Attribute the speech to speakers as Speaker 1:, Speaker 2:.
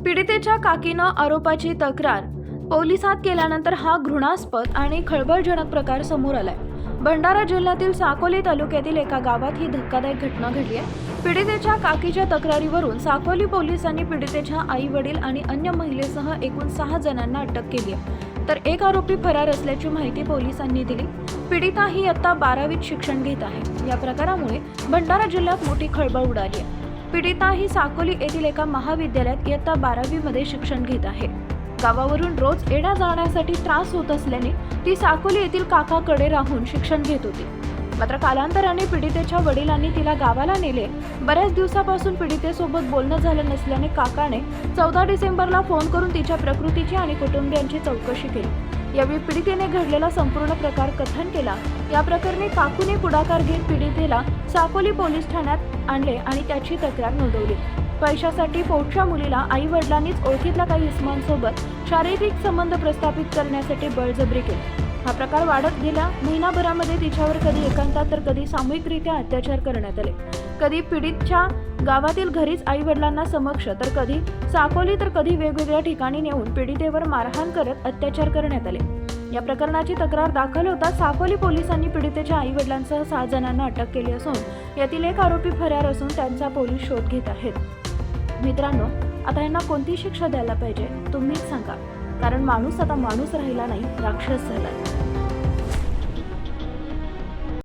Speaker 1: पीडितेच्या काकीनं आरोपाची तक्रार पोलिसात केल्यानंतर हा घृणास्पद आणि खळबळजनक प्रकार समोर आलाय। भंडारा जिल्ह्यातील साकोली तालुक्यातील एका गावात ही धक्कादायक घटना घडली आहे। पीडितेच्या काकीच्या तक्रारीवरून साकोली पोलिसांनी पीडितेच्या आई वडील आणि अन्य महिलेसह एकूण 6 जणांना अटक केली आहे, तर एक आरोपी फरार असल्याची माहिती पोलिसांनी दिली। पीडिता ही इयत्ता 12वीत शिक्षण घेत आहे। या प्रकारामुळे भंडारा जिल्ह्यात मोठी खळबळ उडाली आहे। पीडिता ही साकोली येथील एका महाविद्यालयात इयत्ता 12वी मध्ये शिक्षण घेत आहे। गावावरून रोज येण्या जाण्यासाठी त्रास होत असल्याने ती साकोली येथील काकाकडे राहून शिक्षण घेत होती। मात्र कालांतराने पीडितेच्या वडिलांनी तिला गावाला नेले। बऱ्याच दिवसापासून पीडितेसोबत बोलणं झालं नसल्याने काकाने 14 डिसेंबरला फोन करून तिच्या प्रकृतीची आणि कुटुंबियांची चौकशी केली। यावेळी पीडितेने घडलेला संपूर्ण प्रकार कथन केला। या प्रकरणी काकूने पुढाकार घेत पीडितेला साकोली पोलीस ठाण्यात आणले आणि त्याची तक्रार नोंदवली। पैशासाठी पोटच्या मुलीला आई वडिलांनीच ओळखीतल्या काही इसमांसोबत शारीरिक संबंध प्रस्थापित करण्यासाठी बळजबरी केली। हा प्रकार वाढत गेला। महिनाभरामध्ये तिच्यावर कधी एकांतात तर कधी सामूहिकरित्या अत्याचार करण्यात आले। कधी पीडितच्या गावातील घरीच आई वडिलांना समक्ष, तर कधी साकोली, तर कधी वेगवेगळ्या ठिकाणी नेऊन पीडितेवर मारहाण करत अत्याचार करण्यात आले। या प्रकरणाची तक्रार दाखल होता साकोली पोलिसांनी पीडितेच्या आई वडिलांसह 6 जणांना अटक केली असून यातील एक आरोपी फरार असून त्यांचा पोलीस शोध घेत आहेत। मित्रांनो, आता यांना कोणती शिक्षा द्यायला पाहिजे तुम्हीच सांगा, कारण माणूस आता माणूस राहिला नाही, राक्षस झाला।